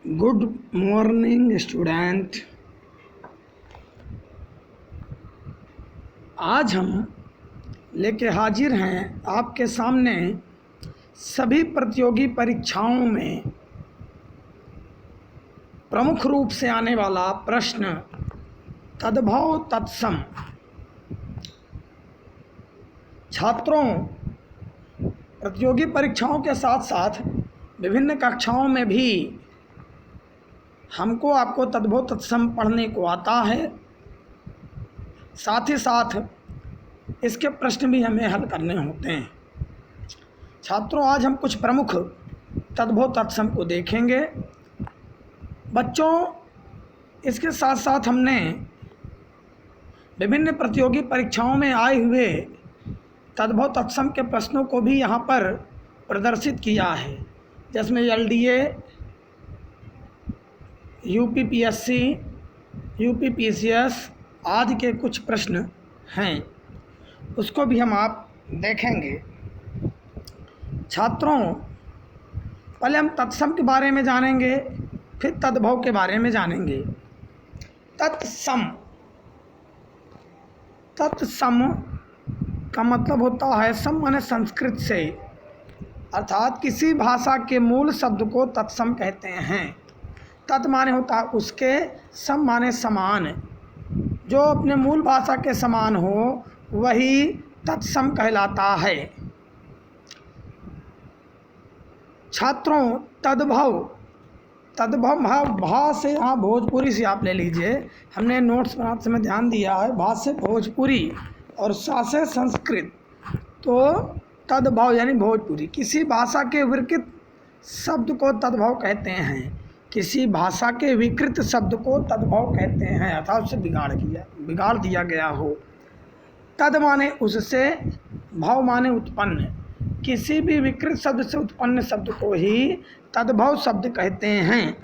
Good morning student. आज हम लेके हाजिर हैं आपके सामने सभी प्रतियोगी परीक्षाओं में प्रमुख रूप से आने वाला प्रश्न तद्भव तत्सम। छात्रों, प्रतियोगी परीक्षाओं के साथ साथ विभिन्न कक्षाओं में भी हमको आपको तद्भव तत्सम पढ़ने को आता है। साथ ही साथ इसके प्रश्न भी हमें हल करने होते हैं। छात्रों, आज हम कुछ प्रमुख तद्भव तत्सम को देखेंगे। बच्चों, इसके साथ साथ हमने विभिन्न प्रतियोगी परीक्षाओं में आए हुए तद्भव तत्सम के प्रश्नों को भी यहाँ पर प्रदर्शित किया है, जिसमें एलडीए, यूपीपीएससी, यूपीपीसीएस आदि के कुछ प्रश्न हैं, उसको भी हम आप देखेंगे। छात्रों, पहले हम तत्सम के बारे में जानेंगे, फिर तद्भव के बारे में जानेंगे। तत्सम, तत्सम का मतलब होता है सम माने संस्कृत से, अर्थात किसी भाषा के मूल शब्द को तत्सम कहते हैं। तत् माने होता है उसके, सम माने समान, जो अपने मूल भाषा के समान हो वही तत्सम कहलाता है। छात्रों, तद्भव, तद्भव भा से, यहाँ भोजपुरी से आप ले लीजिए, हमने नोट्स बनाते समय ध्यान दिया है, भा से भोजपुरी और सा से संस्कृत, तो तद्भव यानी भोजपुरी। किसी भाषा के विकृत शब्द को तद्भव कहते हैं, किसी भाषा के विकृत शब्द को तद्भव कहते हैं, अर्थात उससे बिगाड़ दिया गया हो। तद माने उससे, भव माने उत्पन्न, किसी भी विकृत शब्द से उत्पन्न शब्द को ही तद्भव शब्द कहते हैं।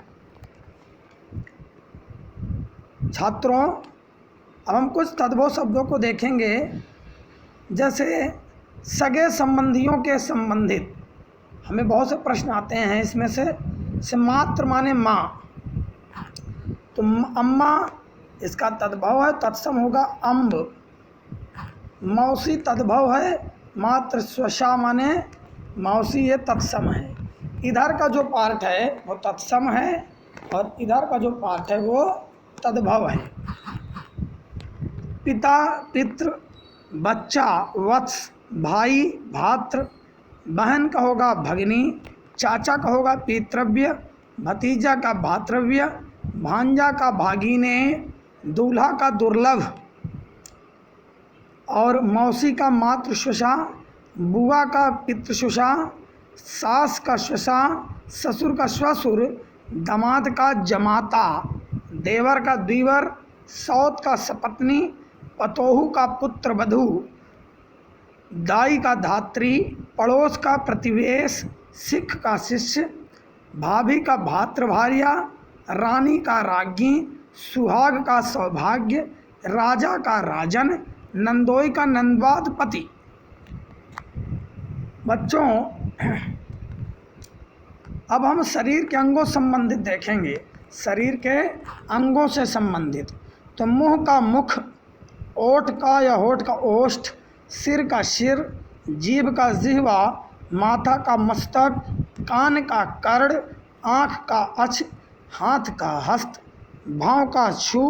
छात्रों, अब हम कुछ तद्भव शब्दों को देखेंगे, जैसे सगे संबंधियों के संबंधित। हमें बहुत से प्रश्न आते हैं इसमें से मात्र माने माँ, तो अम्मा इसका तद्भव है, तत्सम होगा अम्ब। मौसी तद्भव है, मात्र स्वशा माने मौसी, ये तत्सम है। इधर का जो पार्ट है वो तत्सम है और इधर का जो पार्ट है वो तद्भव है। पिता, पितृ, बच्चा, वत्स, भाई, भात्र, बहन का होगा भगिनी, चाचा का होगा पितृव्य, भतीजा का भातृव्य, भांजा का भागीने, दूल्हा का दुर्लभ, और मौसी का मातृश्वशा, बुआ का पितृश्वशा, सास का श्वशा, ससुर का श्वसुर, दामाद का जमाता, देवर का द्विवर, सौत का सपत्नी, पतोहू का पुत्र वधू, दाई का धात्री, पड़ोस का प्रतिवेश, सिख का शिष्य, भाभी का भातृभार्या, रानी का राज्ञी, सुहाग का सौभाग्य, राजा का राजन, नंदोई का नंदवादपति। बच्चों, अब हम शरीर के अंगों संबंधित देखेंगे, शरीर के अंगों से संबंधित। तो मुंह का मुख, ओठ का या होठ का ओष्ठ, सिर का सिर, जीभ का जिह्वा, माथा का मस्तक, कान का कर्ण, आँख का अक्ष, हाथ का हस्त, भाव का छू,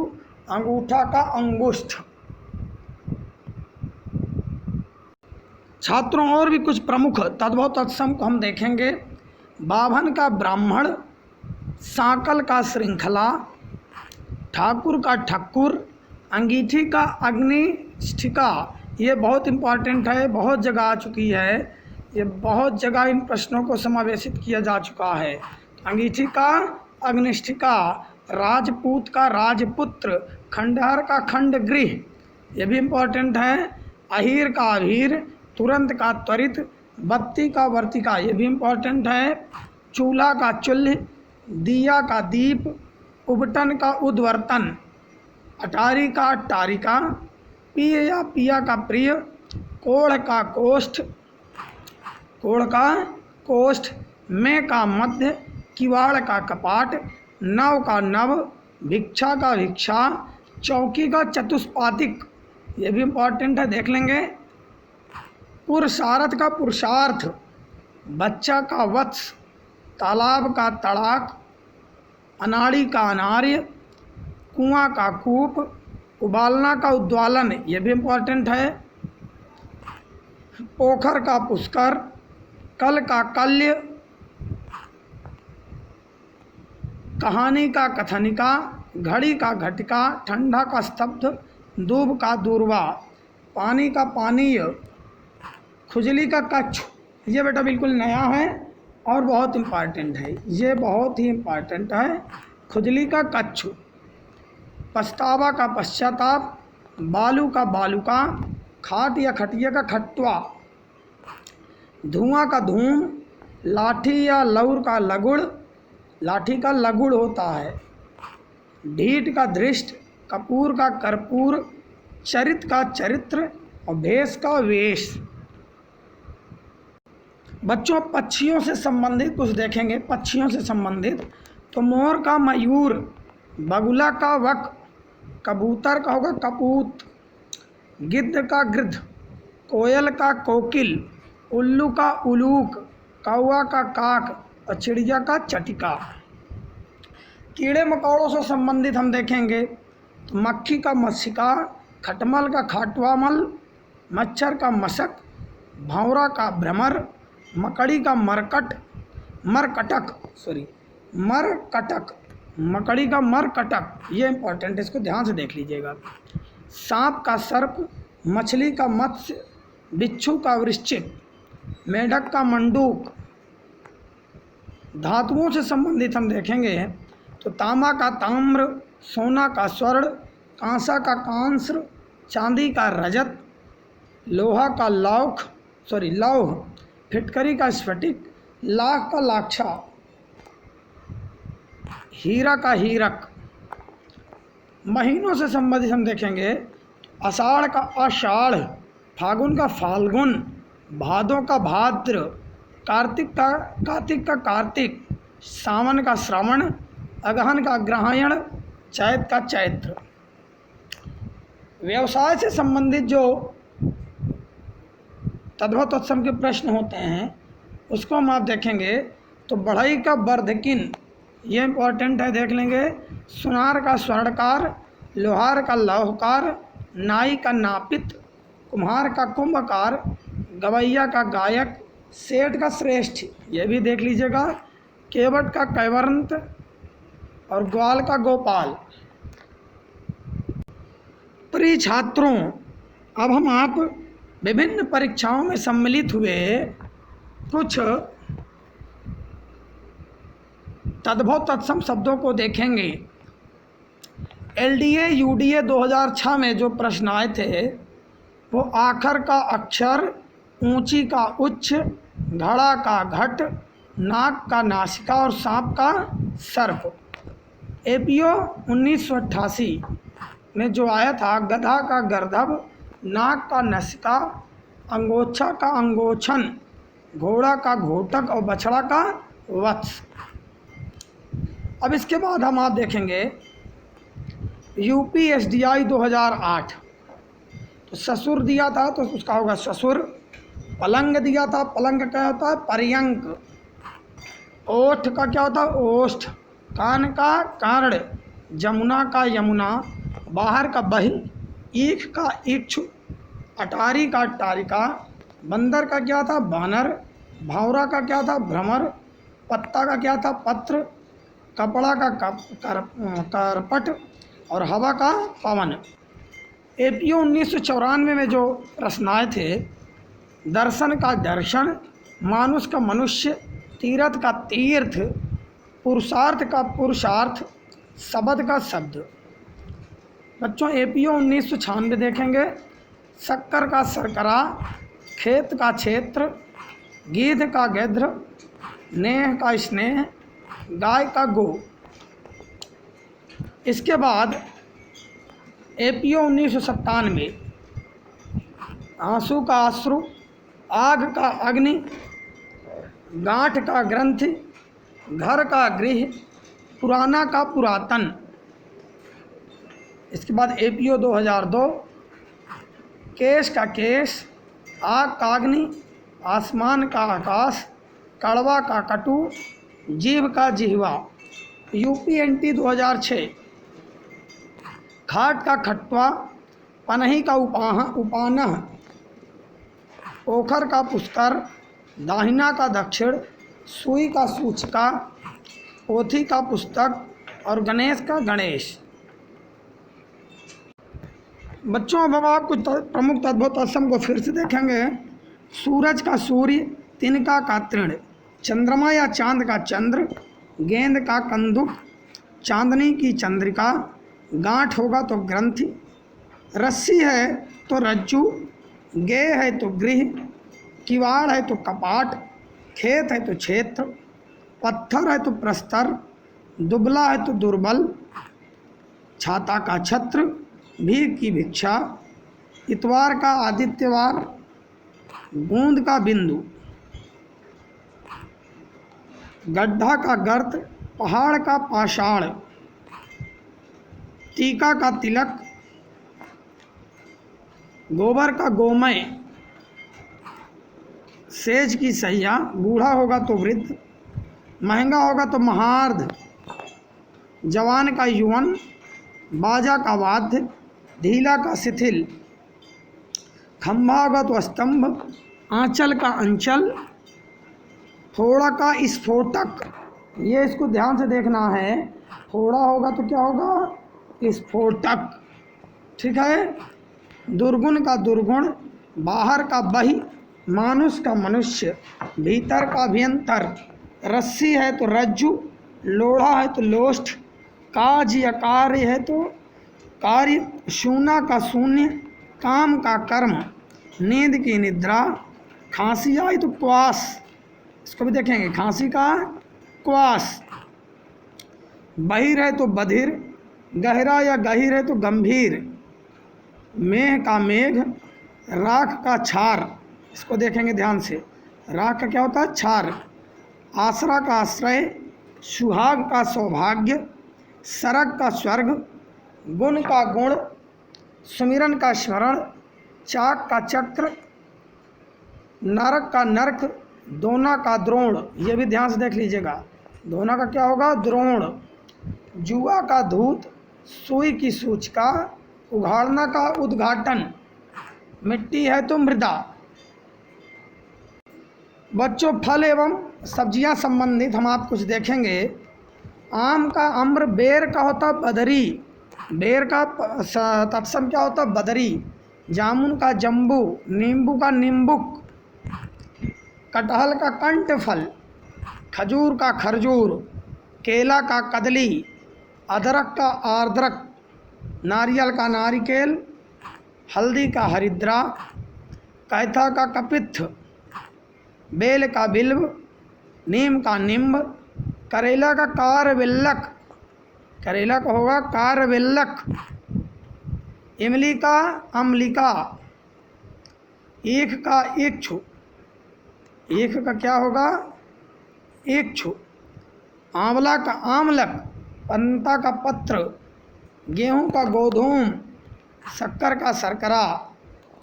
अंगूठा का अंगुष्ठ। छात्रों, और भी कुछ प्रमुख तद्भव तत्सम को हम देखेंगे। बाभन का ब्राह्मण, सांकल का श्रृंखला, ठाकुर का ठक्कुर, अंगीठी का अग्निष्ठिका। ये बहुत इम्पॉर्टेंट है, बहुत जगह आ चुकी है, ये बहुत जगह इन प्रश्नों को समावेशित किया जा चुका है। अंगीठी का अग्निष्ठिका, राजपूत का राजपुत्र, खंडहर का खंडगृह, ये भी इम्पॉर्टेंट है। अहीर का अभीर, तुरंत का त्वरित, बत्ती का वर्तिका, ये भी इम्पॉर्टेंट है। चूल्हा का चुल्ह, दिया का दीप, उबटन का उद्वर्तन, अटारी का अट्टारिका, पिय या पिया का प्रिय, कोढ़ का कोष्ठ, कोढ़ का कोष्ठ, में का मध्य, किवाड़ का कपाट, नव का नव, भिक्षा का भिक्षा, चौकी का चतुष्पातिक, ये भी इम्पॉर्टेंट है, देख लेंगे। पुरुषार्थ का पुरुषार्थ, बच्चा का वत्स, तालाब का तड़ाक, अनाड़ी का अनार्य, कुआं का कूप, उबालना का उद्वालन, ये भी इम्पॉर्टेंट है। पोखर का पुष्कर, कल का कल्य, कहानी का कथनिका, घड़ी का घटिका, ठंडा का स्तब्ध, दूब का दूरवा, पानी का पानीय, खुजली का कच्छ, ये बेटा बिल्कुल नया है और बहुत इम्पॉर्टेंट है, ये बहुत ही इम्पॉर्टेंट है। खुजली का कच्छ, पछतावा का पश्चाताप, बालू का बालूका, खाट या खटिया का खट्वा, धुआं का धूम, लाठी या लौर का लगुड़, लाठी का लगुड़ होता है, ढीठ का धृष्ट, कपूर का कर्पूर, चरित का चरित्र और भेष का वेश। बच्चों पक्षियों से संबंधित कुछ देखेंगे, पक्षियों से संबंधित तो मोर का मयूर, बगुला का वक, कबूतर का होगा कपूत, गिद्ध का गिद्ध, कोयल का कोकिल, उल्लू का उलूक, कौवा का काक और चिड़िया का चटिका। कीड़े मकोड़ों से संबंधित हम देखेंगे तो मक्खी का मस्सिका, खटमल का खाटवामल, मच्छर का मशक, भंवरा का भ्रमर, मकड़ी का मरकट, मरकटक, मकड़ी का मरकटक, ये इंपॉर्टेंट है, इसको ध्यान से देख लीजिएगा। सांप का सर्प, मछली का मत्स्य, बिच्छू का वृश्चिक, मेढक का मंडूक। धातुओं से संबंधित हम देखेंगे तो तांबा का ताम्र, सोना का स्वर्ण, कांसा का कांस्य, चांदी का रजत, लोहा का लौह, फिटकरी का स्फटिक, लाख का लाक्षा, हीरा का हीरक। महीनों से संबंधित हम देखेंगे आषाढ़ का आषाढ़, फागुन का फाल्गुन, भादों का भाद्र, कार्तिक का कार्तिक, सावन का श्रावण, अगहन का ग्रहायण, चैत का चैत्र। व्यवसाय से संबंधित जो तद्भव तत्सम के प्रश्न होते हैं उसको हम आप देखेंगे तो बढ़ई का बर्धकिन, ये इम्पोर्टेंट है, देख लेंगे। सुनार का स्वर्णकार, लोहार का लौहकार, नाई का नापित, कुम्हार का कुंभकार, गवैया का गायक, सेठ का श्रेष्ठ, ये भी देख लीजिएगा। केवट का कैवर्त और ग्वाल का गोपाल। प्रिय छात्रों, अब हम आप विभिन्न परीक्षाओं में सम्मिलित हुए कुछ तद्भव तत्सम शब्दों को देखेंगे। LDA UDA 2006 में जो प्रश्न आए थे वो आखर का अक्षर, ऊंची का उच्च, घड़ा का घट, नाक का नासिका और सांप का सर्प। APO 1988 में जो आया था गधा का गर्दभ, नाक का नसिका, अंगोछा का अंगोछन, घोड़ा का घोटक और बछड़ा का वत्स। अब इसके बाद हम आप देखेंगे UPSDI 2008, तो ससुर दिया था तो उसका होगा ससुर, पलंग दिया था, पलंग का क्या होता है पर्यंक, ओठ का क्या होता है ओष्ठ, कान का कर्ण, जमुना का यमुना, बाहर का बहिल, ईख का इच्छु, अटारी का टारिका, बंदर का क्या था बानर, भावरा का क्या था भ्रमर, पत्ता का क्या था पत्र, कपड़ा का करपट और हवा का पवन। APO 1994 में जो प्रश्न आए थे दर्शन का दर्शन, मानुष का मनुष्य, तीर्थ का तीर्थ, पुरुषार्थ का पुरुषार्थ, शब्द का शब्द। बच्चों APO 1996 देखेंगे शक्कर का शर्करा, खेत का क्षेत्र, गीध का गैध्र, नेह का स्नेह, गाय का गो। इसके बाद APO 1997 आंसू का अश्रु, आग का अग्नि, गांठ का ग्रंथि, घर का गृह, पुराना का पुरातन। इसके बाद APO 2002, केश का केश, आग का अग्नि, आसमान का आकाश, कड़वा का कटु, जीव का जिह्वा। UPNT 2006, खाट का खट्वा, पनही का उपानह, ओखर का पुष्कर, दाहिना का दक्षिण, सुई का सूचका, पोथी का पुस्तक और गणेश का गणेश। बच्चों अब आप कुछ प्रमुख तद्भव तत्सम को फिर से देखेंगे। सूरज का सूर्य, तिनका का तृण, चंद्रमा या चांद का चंद्र, गेंद का कंदुक, चांदनी की चंद्रिका, गांठ होगा तो ग्रंथि, रस्सी है तो रज्जू, गेय है तो गृह, किवाड़ है तो कपाट, खेत है तो क्षेत्र, पत्थर है तो प्रस्तर, दुबला है तो दुर्बल, छाता का छत्र, भीख की भिक्षा, इतवार का आदित्यवार, बूंद का बिंदु, गड्ढा का गर्त, पहाड़ का पाषाण, टीका का तिलक, गोबर का गोमय, सेज की सैया, बूढ़ा होगा तो वृद्ध, महंगा होगा तो महार्ध, जवान का युवन, बाजा का वाद्य, ढीला का शिथिल, खंभा होगा तो स्तंभ, आंचल का अंचल, फोड़ा का स्फोटक। ये इसको ध्यान से देखना है, फोड़ा होगा तो क्या होगा, स्फोटक। ठीक है। दुर्गुण का दुर्गुण, बाहर का बही, मानुष का मनुष्य, भीतर का अभ्यंतर, रस्सी है तो रज्जु, लोढ़ा है तो लोष्ठ, काज या कार्य है तो कार्य, शून्य का शून्य, काम का कर्म, नींद की निद्रा, खांसी आई तो क्वास, इसको भी देखेंगे, खांसी का क्वास, बहिर है तो बधिर, गहरा या गहिर है तो गंभीर, मेघ का मेघ, राख का छार, इसको देखेंगे ध्यान से, राख का क्या होता है, छार, आसरा का आश्रय, सुहाग का सौभाग्य, सरग का स्वर्ग, गुण का गुण, सुमिरन का स्मरण, चाक का चक्र, नरक का नर्क, दोना का द्रोण, ये भी ध्यान से देख लीजिएगा, दोना का क्या होगा, द्रोण, जुआ का धूत, सुई की सूचका, उघाड़ना का उद्घाटन, मिट्टी है तो मृदा। बच्चों फल एवं सब्जियां संबंधित हम आप कुछ देखेंगे। आम का अम्र, बेर का होता बदरी, बेर का तत्सम क्या होता बदरी, जामुन का जम्बू, नींबू का नींबुक, कटहल का कंठ फल, खजूर का खरजूर, केला का कदली, अदरक का आर्द्रक, नारियल का नारिकेल, हल्दी का हरिद्रा, कैथा का कपित्थ, बेल का बिल्व, नीम का निम्ब, करेला का कारविल्लक, करेला का होगा कारविल्लक, इमली का अम्लिका, ईख का इक्षु, ईख का क्या होगा, इक्षु, आंवला का आमलक, पंता का पत्र, गेहूं का गोधूम, शक्कर का शर्करा,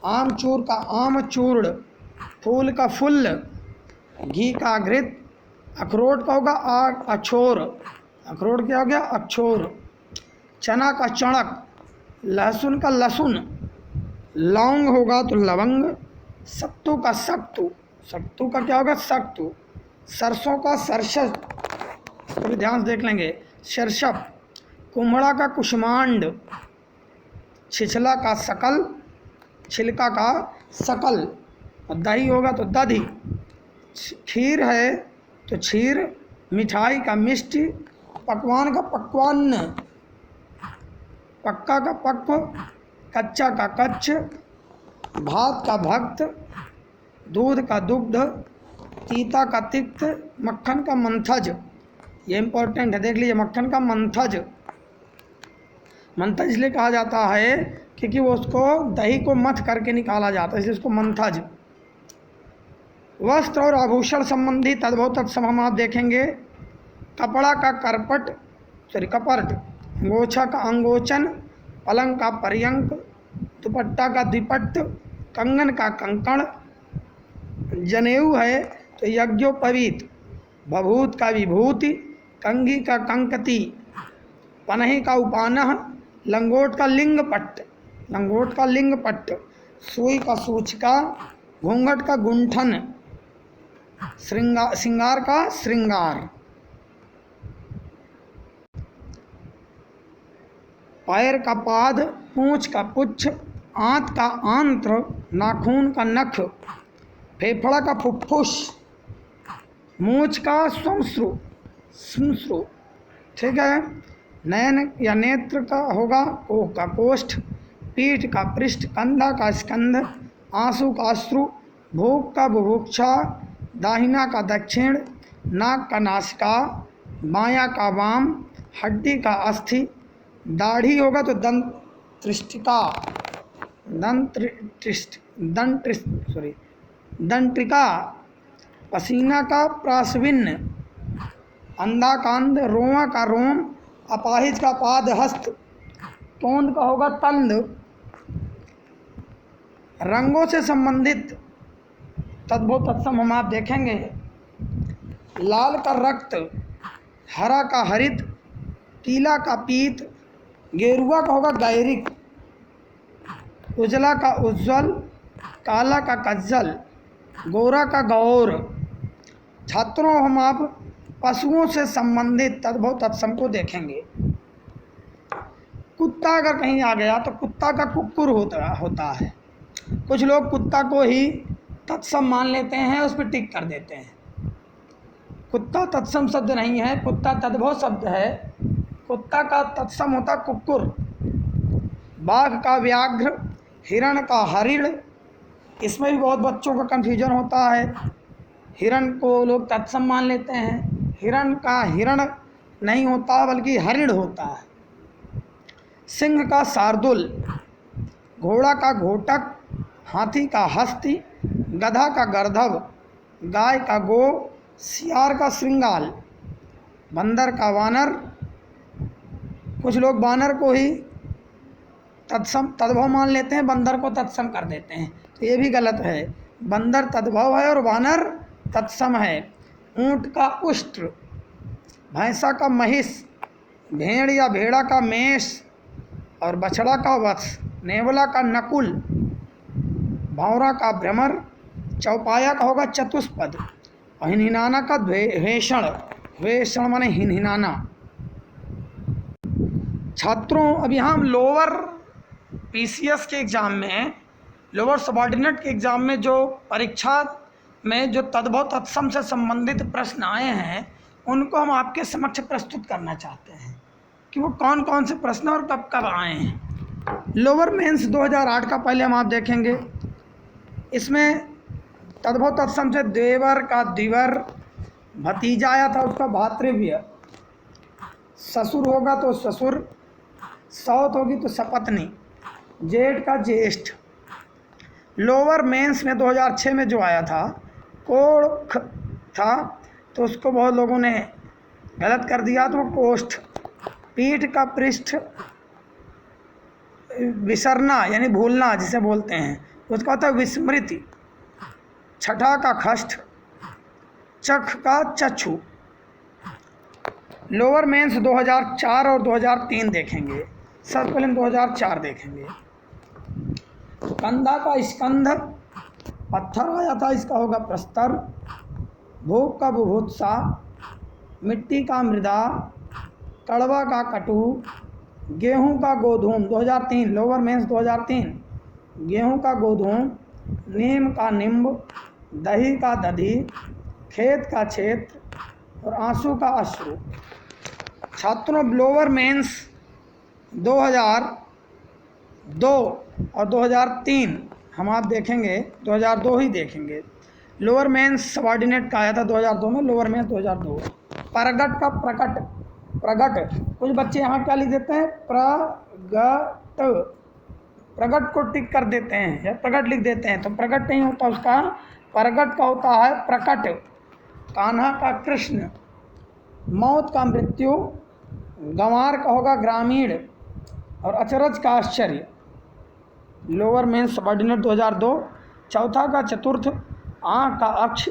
आमचूर का आमचूर्ण, फूल का फुल्ल, घी का घृत, अखरोट का होगा अक्षोर, अखरोट क्या हो गया, अक्षोर, चना का चणक, लहसुन का लहसुन, लौंग होगा तो लवंग, सत्तू का सत्तू, सत्तू का क्या होगा, सत्तू, सरसों का सरसत, इसको ध्यान से देख लेंगे, सरसप, कुम्हड़ा का कुष्मांड, छिछला का सकल, छिलका का सकल, दही होगा तो दधी, खीर है तो क्षीर, मिठाई का मिष्टी, पकवान का पक्वान्न, पक्का का पक्व, कच्चा का कच्च, भात का भक्त, दूध का दुग्ध, तीता का तिक्त, मक्खन का मंथज, ये इंपॉर्टेंट है, देख लीजिए, मक्खन का मंथज, मंथज इसलिए कहा जाता है क्योंकि वो उसको दही को मथ करके निकाला जाता है, इसलिए उसको मंथज। वस्त्र और आभूषण संबंधी तद्भव तत्सम हम आप देखेंगे। कपड़ा का करपट, कपर्द, अंगोछा का अंगोचन, पलंग का पर्यंक, दुपट्टा का द्विपट्ट, कंगन का कंकण, जनेऊ है तो यज्ञोपवीत, भभूत का विभूति, कंघी का कंकती, पनही का उपानह, लंगोट का लिंगपट्ट, लंगोट का लिंगपट्ट, सुई का सूचिका, घूंघट का गुंठन, श्रृंगार का श्रृंगार, पैर का पाद, पूंछ का पुच्छ, आंत का आंत्र, नाखून का नख, फेफड़ा का फुफ्फुस, मूंछ का श्मश्रु, श्मश्रु, ठीक है। नयन या नेत्र का होगा कोह का कोष्ठ, पीठ का पृष्ठ, कंधा का स्कंध, आंसू का अश्रु, भूख का बुभुक्षा, दाहिना का दक्षिण, नाक का नासिका, बायां का वाम, हड्डी का अस्थि, दाढ़ी होगा तो दंत्रिका, पसीना का प्रासविन्न, अंधाकांद, रोमा का रोम, अपाहिज का पाद हस्त, तोंद का होगा तंद। रंगों से संबंधित तद्भव तत्सम हम आप देखेंगे। लाल का रक्त, हरा का हरित, पीला का पीत, गेरुआ का होगा गैरिक, उजला का उज्ज्वल, काला का कज्जल, गोरा का गौर। छात्रों हम आप पशुओं से संबंधित तद्भव तत्सम को देखेंगे। कुत्ता अगर कहीं आ गया तो कुत्ता का कुक्कुर होता है। कुछ लोग कुत्ता को ही तत्सम मान लेते हैं, उस पर टिक कर देते हैं। कुत्ता तत्सम शब्द नहीं है, कुत्ता तद्भव शब्द है। कुत्ता का तत्सम होता कुक्कुर। बाघ का व्याघ्र, हिरण का हरिण, इसमें भी बहुत बच्चों का कन्फ्यूजन होता है। हिरण को लोग तत्सम मान लेते हैं, हिरण का हिरण नहीं होता बल्कि हरिण होता है। सिंह का शार्दुल, घोड़ा का घोटक, हाथी का हस्ती, गधा का गर्दभ, गाय का गो, सियार का श्रृंगाल, बंदर का वानर। कुछ लोग वानर को ही तद्भव मान लेते हैं, बंदर को तत्सम कर देते हैं, तो ये भी गलत है। बंदर तद्भव है और वानर तत्सम है। ऊंट का उष्ट्र, भैंसा का महिष, भेड़ या भेड़ा का मेष और बछड़ा का वत्स, नेवला का नकुल, भौरा का भ्रमर, चौपाया का होगा चतुष्पद और हिनहिनाना का द्वेषण। द्वेषण माने हिनहिनाना। छात्रों अब यहाँ हम लोअर पीसीएस के एग्ज़ाम में, लोअर सबऑर्डिनेट के एग्ज़ाम में जो परीक्षा में जो तद्भव तत्सम से संबंधित प्रश्न आए हैं उनको हम आपके समक्ष प्रस्तुत करना चाहते हैं कि वो कौन कौन से प्रश्न और कब कब आए हैं। लोअर मेंस 2008 का पहले हम आप देखेंगे। इसमें तद्भव तत्सम से देवर का दिवर, भतीजा आया था उसका भातृव्य, ससुर होगा तो ससुर, सौत होगी तो सपत्नी, जेठ का ज्येष्ठ। लोअर मेंस में 2006 में जो आया था कोख था तो उसको बहुत लोगों ने गलत कर दिया, तो वो कोष्ठ। पीठ का पृष्ठ, विसरना यानी भूलना जिसे बोलते हैं उसका होता है विस्मृति। छठा का खष्ठ, चख का चक्षु। लोअर मेंस 2004 और 2003 देखेंगे। सबसे पहले 2004 देखेंगे। कंधा का स्कंध, पत्थर आया था इसका होगा प्रस्तर। भूख का बुभुत्सा, मिट्टी का मृदा, कड़वा का कटु, गेहूं का गोधूम 2003, लोअर मेंस 2003। गेहूं का गोधूम, नीम का निम्ब, दही का दधी, खेत का क्षेत्र और आंसू का अश्रु। छात्रों लोअर मेंस 2002 और 2003 हम आप देखेंगे, 2002 ही देखेंगे। लोअर मेंस सबऑर्डिनेट का आया था 2002 में, लोअर मेंस 2002। प्रगट का प्रकट, प्रगट, कुछ बच्चे यहाँ क्या लिख देते हैं प्रगट, प्रगट को टिक कर देते हैं या प्रगट लिख देते हैं, तो प्रगट नहीं होता उसका, प्रगट का होता है प्रकट। कान्हा का कृष्ण, मौत का मृत्यु, गंवार का होगा ग्रामीण और अचरज का आश्चर्य, लोअर मेंस सबऑर्डिनेट 2002। चौथा का चतुर्थ, आँख का अक्ष,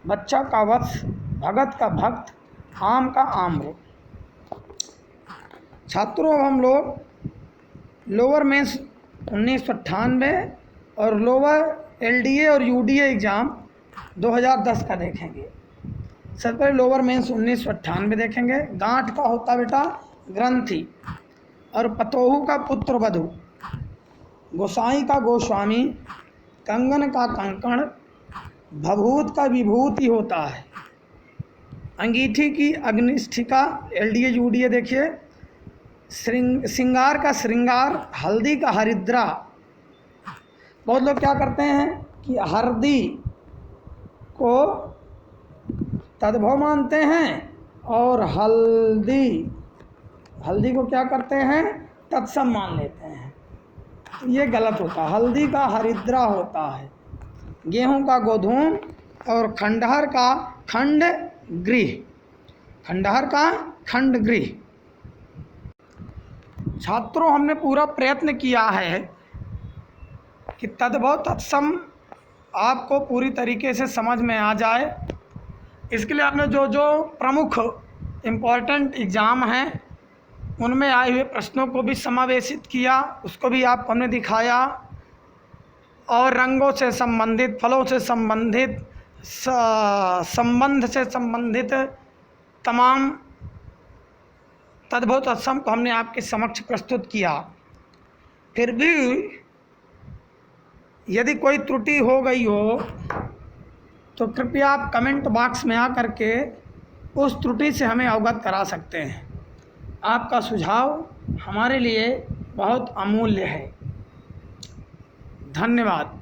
बच्चा का वत्स, भगत का भक्त, आम का आम्र। छात्रों अब हम लोग लोअर मेंस 1998 और लोअर एलडीए और यूडीए एग्ज़ाम 2010 का देखेंगे। सबसे पहले लोअर मेंस 1998 देखेंगे। गांठ का होता बेटा ग्रंथि, और पतोहू का पुत्र वधु, गोसाई का गोस्वामी, कंगन का कंकण, भभूत का विभूति होता है, अंगीठी की अग्निष्ठिका, एलडीए यूडीए देखिए, श्रृंगार का श्रृंगार, हल्दी का हरिद्रा। बहुत लोग क्या करते हैं कि हल्दी को तद्भव मानते हैं और हल्दी को क्या करते हैं, तत्सम मान लेते हैं। तो ये गलत होता है। हल्दी का हरिद्रा होता है, गेहूं का गोधूम, और खंडहर का खंड गृह, खंडहर का खंड गृह। छात्रों हमने पूरा प्रयत्न किया है कि तद्भव तत्सम आपको पूरी तरीके से समझ में आ जाए। इसके लिए आपने जो जो प्रमुख इम्पॉर्टेंट एग्ज़ाम हैं उनमें आए हुए प्रश्नों को भी समावेशित किया, उसको भी आपको हमने दिखाया, और रंगों से संबंधित, फलों से संबंधित, संबंध से संबंधित तमाम तद्भव तत्सम को हमने आपके समक्ष प्रस्तुत किया। फिर भी यदि कोई त्रुटि हो गई हो तो कृपया आप कमेंट बॉक्स में आकर के उस त्रुटि से हमें अवगत करा सकते हैं। आपका सुझाव हमारे लिए बहुत अमूल्य है। धन्यवाद।